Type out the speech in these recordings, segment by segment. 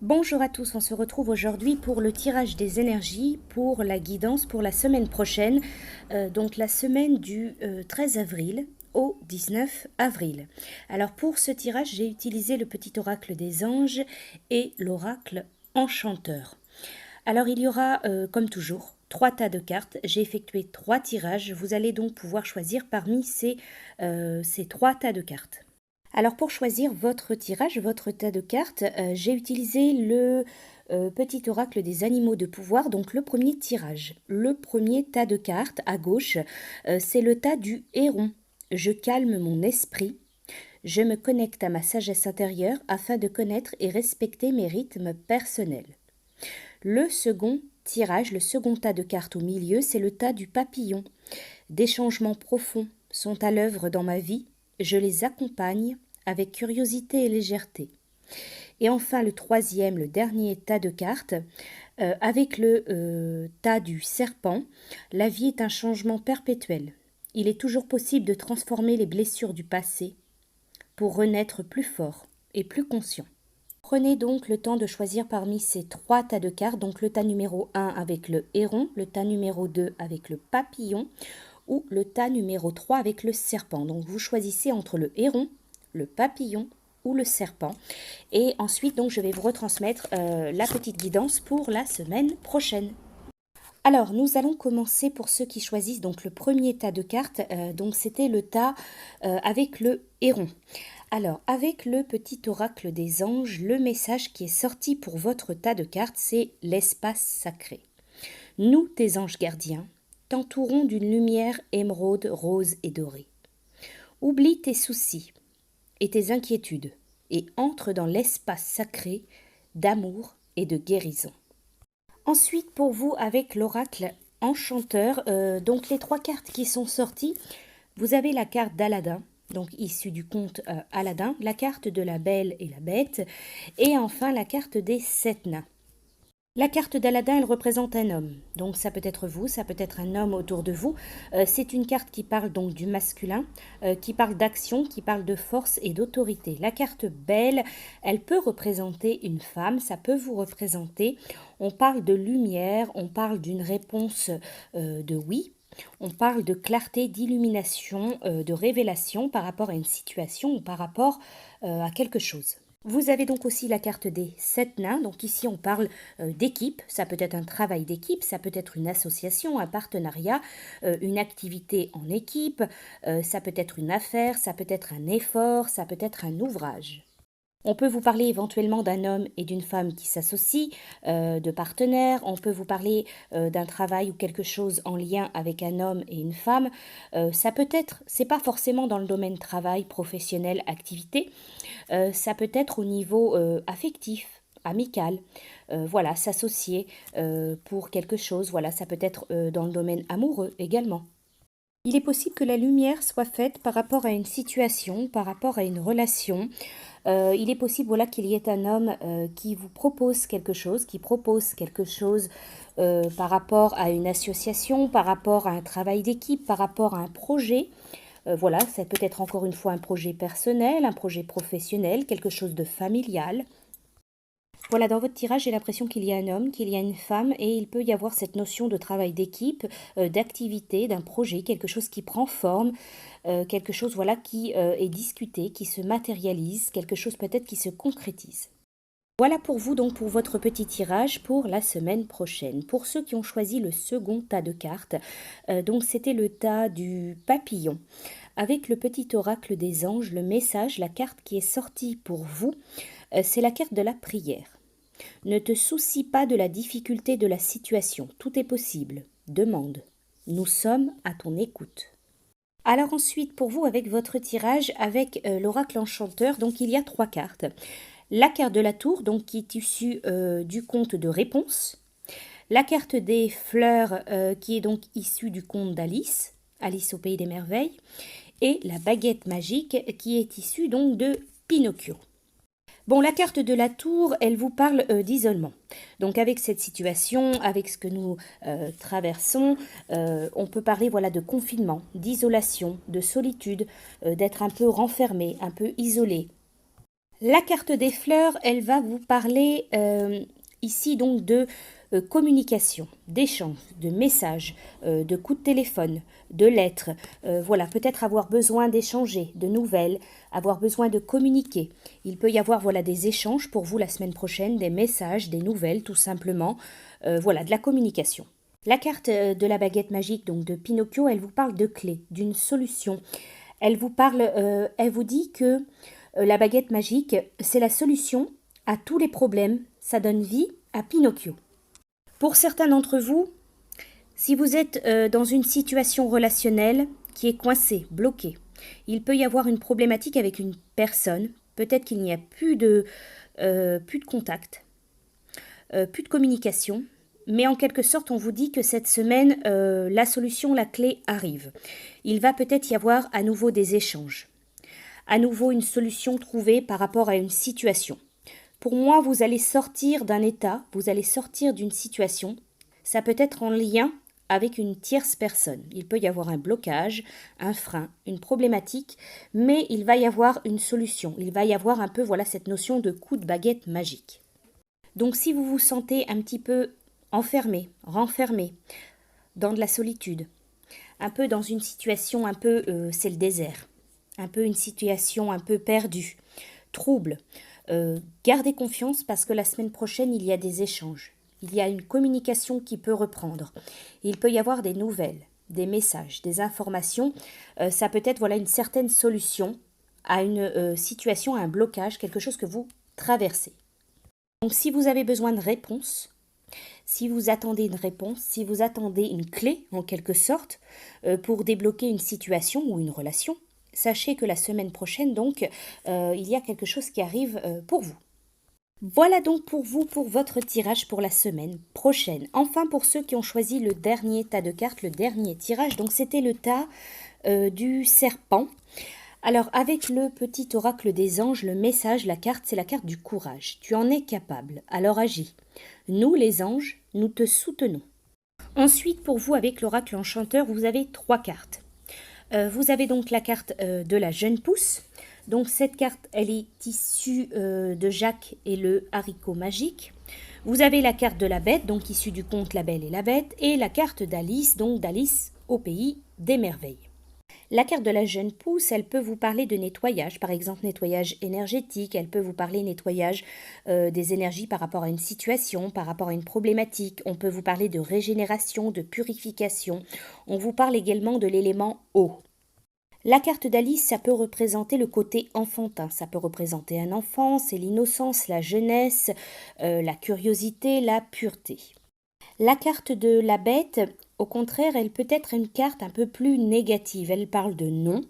Bonjour à tous, on se retrouve aujourd'hui pour le tirage des énergies pour la guidance pour la semaine prochaine, donc la semaine du 13 avril au 19 avril. Alors pour ce tirage, j'ai utilisé le petit oracle des anges et l'oracle enchanteur. Alors il y aura, comme toujours, 3 tas de cartes. J'ai effectué 3 tirages. Vous allez donc pouvoir choisir parmi ces 3 tas de cartes. Alors pour choisir votre tirage, votre tas de cartes, j'ai utilisé le petit oracle des animaux de pouvoir, donc le premier tirage. Le premier tas de cartes à gauche, c'est le tas du héron. Je calme mon esprit, je me connecte à ma sagesse intérieure afin de connaître et respecter mes rythmes personnels. Le second tirage, le second tas de cartes au milieu, c'est le tas du papillon. Des changements profonds sont à l'œuvre dans ma vie, je les accompagne avec curiosité et légèreté. Et enfin le troisième, le dernier tas de cartes, avec le tas du serpent, la vie est un changement perpétuel. Il est toujours possible de transformer les blessures du passé pour renaître plus fort et plus conscient. Prenez donc le temps de choisir parmi ces 3 tas de cartes, donc le tas numéro 1 avec le héron, le tas numéro 2 avec le papillon ou le tas numéro 3 avec le serpent. Donc vous choisissez entre le héron, le papillon ou le serpent. Et ensuite, donc, je vais vous retransmettre la petite guidance pour la semaine prochaine. Alors, nous allons commencer pour ceux qui choisissent donc le premier tas de cartes. Donc, c'était le tas avec le héron. Alors, avec le petit oracle des anges, le message qui est sorti pour votre tas de cartes, c'est l'espace sacré. Nous, tes anges gardiens, t'entourons d'une lumière émeraude, rose et dorée. Oublie tes soucis et tes inquiétudes et entre dans l'espace sacré d'amour et de guérison. Ensuite, pour vous, avec l'oracle enchanteur, donc les 3 cartes qui sont sorties, vous avez la carte d'Aladin, donc issue du conte Aladin, la carte de la Belle et la Bête, et enfin la carte des 7 nains. La carte d'Aladin, elle représente un homme. Donc ça peut être vous, ça peut être un homme autour de vous. C'est une carte qui parle donc du masculin, qui parle d'action, qui parle de force et d'autorité. La carte Belle, elle peut représenter une femme, ça peut vous représenter. On parle de lumière, on parle d'une réponse de oui. On parle de clarté, d'illumination, de révélation par rapport à une situation ou par rapport à quelque chose. Vous avez donc aussi la carte des 7 nains. Donc ici, on parle d'équipe. Ça peut être un travail d'équipe, ça peut être une association, un partenariat, une activité en équipe, ça peut être une affaire, ça peut être un effort, ça peut être un ouvrage. On peut vous parler éventuellement d'un homme et d'une femme qui s'associent, de partenaires. On peut vous parler d'un travail ou quelque chose en lien avec un homme et une femme. Ça peut être, c'est pas forcément dans le domaine travail, professionnel, activité. Ça peut être au niveau affectif, amical. Voilà, s'associer pour quelque chose. Voilà, ça peut être dans le domaine amoureux également. Il est possible que la lumière soit faite par rapport à une situation, par rapport à une relation. Il est possible voilà, qu'il y ait un homme qui vous propose quelque chose, qui propose quelque chose par rapport à une association, par rapport à un travail d'équipe, par rapport à un projet. Voilà, ça peut être encore une fois un projet personnel, un projet professionnel, quelque chose de familial. Voilà, dans votre tirage, j'ai l'impression qu'il y a un homme, qu'il y a une femme, et il peut y avoir cette notion de travail d'équipe, d'activité, d'un projet, quelque chose qui prend forme, quelque chose voilà qui est discuté, qui se matérialise, quelque chose peut-être qui se concrétise. Voilà pour vous donc pour votre petit tirage pour la semaine prochaine. Pour ceux qui ont choisi le second tas de cartes, donc c'était le tas du papillon. Avec le petit oracle des anges, le message, la carte qui est sortie pour vous, c'est la carte de la prière. Ne te soucie pas de la difficulté de la situation, tout est possible. Demande. Nous sommes à ton écoute. Alors ensuite, pour vous, avec votre tirage, avec l'oracle enchanteur, donc il y a 3 cartes. La carte de la tour, donc qui est issue du conte de réponse. La carte des fleurs, qui est donc issue du conte d'Alice, Alice au pays des merveilles. Et la baguette magique, qui est issue donc de Pinocchio. Bon, la carte de la tour, elle vous parle d'isolement. Donc avec cette situation, avec ce que nous traversons, on peut parler voilà de confinement, d'isolation, de solitude, d'être un peu renfermé, un peu isolé. La carte des fleurs, elle va vous parler ici donc de communication, d'échange, de messages, de coups de téléphone, de lettres. Voilà, peut-être avoir besoin d'échanger, de nouvelles, avoir besoin de communiquer. Il peut y avoir voilà des échanges pour vous la semaine prochaine, des messages, des nouvelles tout simplement. Voilà, de la communication. La carte de la baguette magique, donc de Pinocchio, elle vous parle de clés, d'une solution. Elle vous dit que la baguette magique, c'est la solution à tous les problèmes. Ça donne vie à Pinocchio. Pour certains d'entre vous, si vous êtes dans une situation relationnelle qui est coincée, bloquée, il peut y avoir une problématique avec une personne. Peut-être qu'il n'y a plus de contact, plus de communication. Mais en quelque sorte, on vous dit que cette semaine, la solution, la clé arrive. Il va peut-être y avoir à nouveau des échanges, à nouveau une solution trouvée par rapport à une situation. Pour moi, vous allez sortir d'un état, vous allez sortir d'une situation. Ça peut être en lien avec une tierce personne. Il peut y avoir un blocage, un frein, une problématique, mais il va y avoir une solution. Il va y avoir un peu voilà cette notion de coup de baguette magique. Donc si vous vous sentez un petit peu enfermé, renfermé, dans de la solitude, un peu dans une situation un peu, c'est le désert, un peu une situation un peu perdue, trouble, gardez confiance parce que la semaine prochaine, il y a des échanges. Il y a une communication qui peut reprendre. Il peut y avoir des nouvelles, des messages, des informations. Ça peut être voilà, une certaine solution à une situation, à un blocage, quelque chose que vous traversez. Donc si vous avez besoin de réponses, si vous attendez une réponse, si vous attendez une clé en quelque sorte pour débloquer une situation ou une relation, sachez que la semaine prochaine, donc, il y a quelque chose qui arrive pour vous. Voilà donc pour vous, pour votre tirage pour la semaine prochaine. Enfin, pour ceux qui ont choisi le dernier tas de cartes, le dernier tirage, donc c'était le tas du serpent. Alors, avec le petit oracle des anges, le message, la carte, c'est la carte du courage. Tu en es capable, alors agis. Nous, les anges, nous te soutenons. Ensuite, pour vous, avec l'oracle enchanteur, vous avez 3 cartes. Vous avez donc la carte de la jeune pousse. Donc cette carte, elle est issue de Jacques et le haricot magique. Vous avez la carte de la bête, donc issue du conte La Belle et la Bête, et la carte d'Alice, donc d'Alice au pays des merveilles. La carte de la jeune pousse, elle peut vous parler de nettoyage, par exemple nettoyage énergétique, elle peut vous parler nettoyage des énergies par rapport à une situation, par rapport à une problématique, on peut vous parler de régénération, de purification, on vous parle également de l'élément eau. La carte d'Alice, ça peut représenter le côté enfantin, ça peut représenter un enfant, c'est l'innocence, la jeunesse, la curiosité, la pureté. La carte de la bête, au contraire, elle peut être une carte un peu plus négative. Elle parle de non,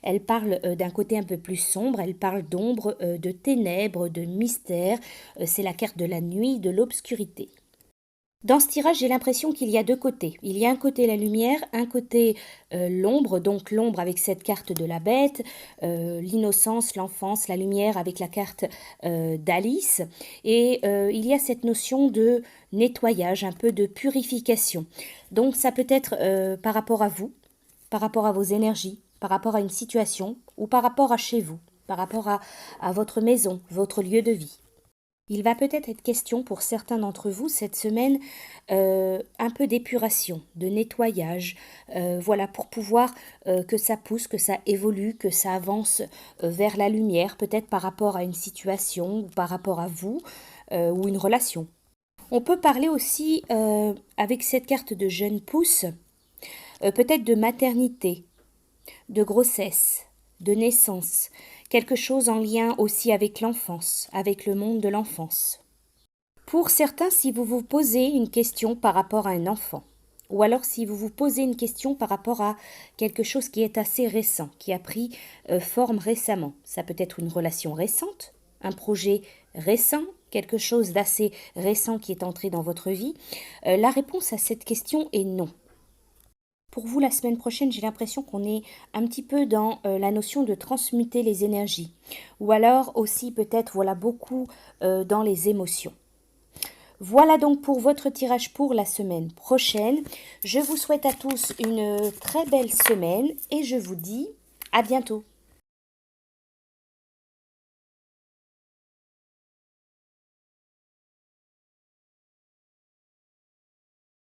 elle parle d'un côté un peu plus sombre, elle parle d'ombre, de ténèbres, de mystère. C'est la carte de la nuit, de l'obscurité. Dans ce tirage, j'ai l'impression qu'il y a 2 côtés. Il y a un côté la lumière, un côté l'ombre, donc l'ombre avec cette carte de la bête, l'innocence, l'enfance, la lumière avec la carte d'Alice. Et il y a cette notion de nettoyage, un peu de purification. Donc ça peut être par rapport à vous, par rapport à vos énergies, par rapport à une situation ou par rapport à chez vous, par rapport à votre maison, votre lieu de vie. Il va peut-être être question pour certains d'entre vous cette semaine un peu d'épuration, de nettoyage, voilà, pour pouvoir que ça pousse, que ça évolue, que ça avance vers la lumière, peut-être par rapport à une situation ou par rapport à vous ou une relation. On peut parler aussi avec cette carte de jeune pousse, peut-être de maternité, de grossesse, de naissance, quelque chose en lien aussi avec l'enfance, avec le monde de l'enfance. Pour certains, si vous vous posez une question par rapport à un enfant, ou alors si vous vous posez une question par rapport à quelque chose qui est assez récent, qui a pris forme récemment, ça peut être une relation récente, un projet récent, quelque chose d'assez récent qui est entré dans votre vie, la réponse à cette question est non. Pour vous, la semaine prochaine, j'ai l'impression qu'on est un petit peu dans la notion de transmuter les énergies. Ou alors aussi peut-être, voilà, beaucoup dans les émotions. Voilà donc pour votre tirage pour la semaine prochaine. Je vous souhaite à tous une très belle semaine et je vous dis à bientôt.